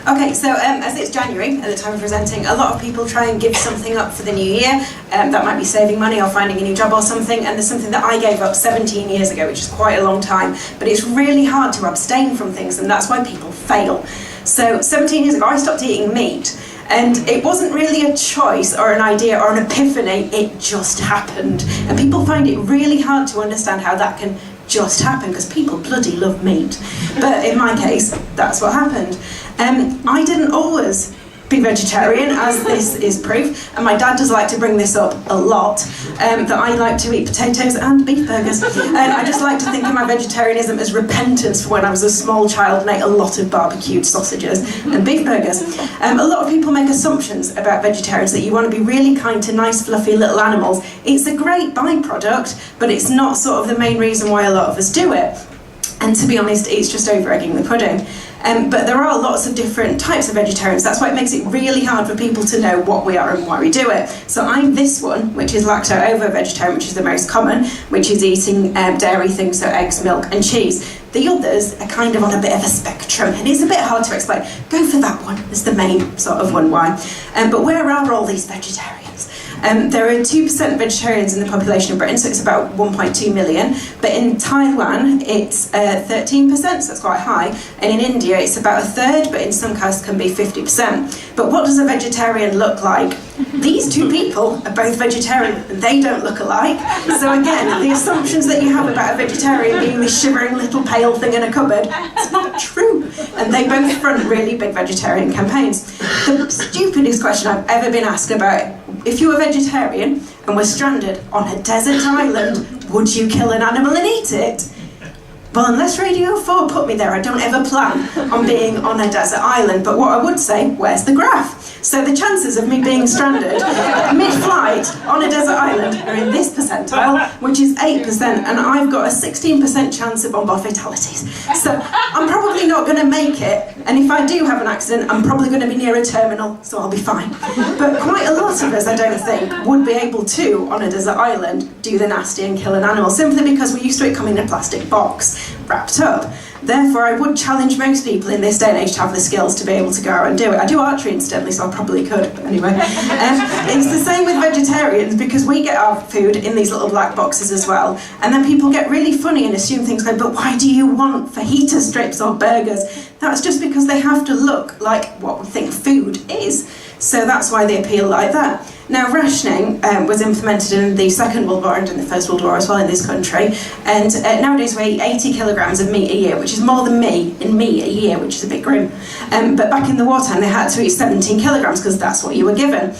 Okay, so as it's January, at the time of presenting, a lot of people try and give something up for the new year. That might be saving money or finding a new job or something, and there's something that I gave up 17 years ago, which is quite a long time, but it's really hard to abstain from things, and that's why people fail. So 17 years ago, I stopped eating meat, and it wasn't really a choice or an idea or an epiphany, it just happened. And people find it really hard to understand how that can just happen, because people bloody love meat. But in my case, that's what happened. I didn't always be vegetarian, as this is proof, and my dad does like to bring this up a lot, that I like to eat potatoes and beef burgers. And I just like to think of my vegetarianism as repentance for when I was a small child and ate a lot of barbecued sausages and beef burgers. A lot of people make assumptions about vegetarians, that you want to be really kind to nice fluffy little animals. It's a great byproduct, but it's not sort of the main reason why a lot of us do it. And to be honest, it's just over-egging the pudding. But there are lots of different types of vegetarians. That's why it makes it really hard for people to know what we are and why we do it. So I'm this one, which is lacto-ovo-vegetarian, which is the most common, which is eating dairy things, so eggs, milk and cheese. The others are kind of on a bit of a spectrum, and it's a bit hard to explain. Go for that one as the main sort of one why. But where are all these vegetarians? There are 2% vegetarians in the population of Britain, so it's about 1.2 million. But in Taiwan, it's 13%, so that's quite high. And in India, it's about a third, but in some cases can be 50%. But what does a vegetarian look like? These two people are both vegetarian, and they don't look alike. So again, the assumptions that you have about a vegetarian being this shivering little pale thing in a cupboard, it's not true. And they both run really big vegetarian campaigns. The stupidest question I've ever been asked about, if you were vegetarian and were stranded on a desert island, would you kill an animal and eat it? Well, unless Radio 4 put me there, I don't ever plan on being on a desert island. But what I would say, where's the graph? So the chances of me being stranded mid-flight on a desert island are in this percentile, which is 8%, and I've got a 16% chance of on-board fatalities. So I'm probably not going to make it, and if I do have an accident, I'm probably going to be near a terminal, so I'll be fine. But quite a lot of us, I don't think, would be able to, on a desert island, do the nasty and kill an animal, simply because we're used to it coming in a plastic box, wrapped up. Therefore, I would challenge most people in this day and age to have the skills to be able to go out and do it. I do archery incidentally, so I probably could, but anyway. It's the same with vegetarians, because we get our food in these little black boxes as well, and then people get really funny and assume things like, but why do you want fajita strips or burgers? That's just because they have to look like what we think food is. So that's why they appeal like that. Now, rationing was implemented in the Second World War and in the First World War as well in this country, and nowadays we eat 80 kilograms of meat a year, which is more than me in meat a year, which is a bit grim. But back in the wartime, they had to eat 17 kilograms because that's what you were given.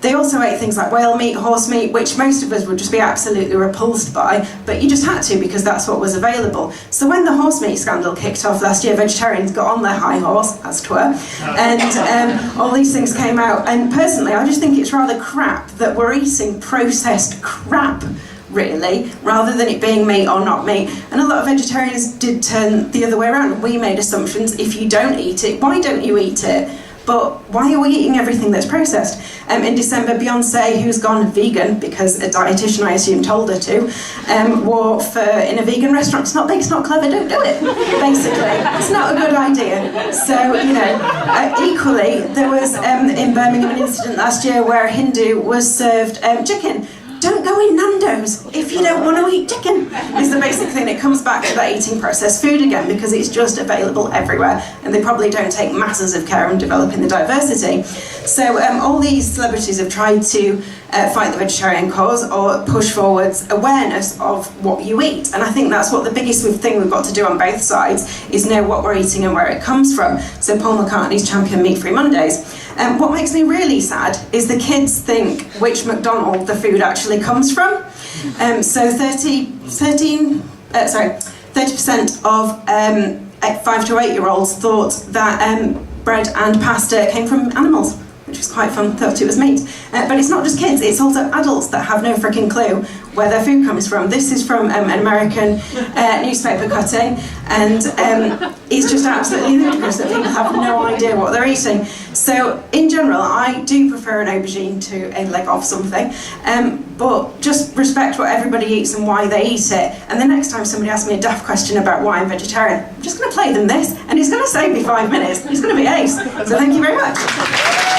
They also ate things like whale meat, horse meat, which most of us would just be absolutely repulsed by, but you just had to because that's what was available. So when the horse meat scandal kicked off last year, vegetarians got on their high horse, as 'twere, and all these things came out. And personally, I just think it's rather crap that we're eating processed crap, really, rather than it being meat or not meat. And a lot of vegetarians did turn the other way around. We made assumptions, if you don't eat it, why don't you eat it? But why are we eating everything that's processed? In December, Beyonce, who's gone vegan, because a dietitian, I assume, told her to, wore fur in a vegan restaurant. It's not big, it's not clever, don't do it, basically. It's not a good idea. So, you know, equally, there was in Birmingham an incident last year where a Hindu was served chicken. Don't go in Nando's if you don't want to eat chicken, is the basic thing. It comes back to that eating processed food again, because it's just available everywhere, and they probably don't take masses of care in developing the diversity. So all these celebrities have tried to fight the vegetarian cause or push forwards awareness of what you eat, and I think that's what the biggest thing we've got to do on both sides is know what we're eating and where it comes from. So Paul McCartney's champion Meat-Free Mondays. What makes me really sad is the kids think which McDonald's the food actually comes from. So 30% of 5 to 8 year olds thought that bread and pasta came from animals. which was quite fun, thought it was meat. But it's not just kids, it's also adults that have no freaking clue where their food comes from. This is from an American newspaper cutting, and it's just absolutely ludicrous that people have no idea what they're eating. So in general, I do prefer an aubergine to a leg of something, but just respect what everybody eats and why they eat it. And the next time somebody asks me a daft question about why I'm vegetarian, I'm just going to play them this, and it's going to save me 5 minutes. It's going to be ace. So thank you very much.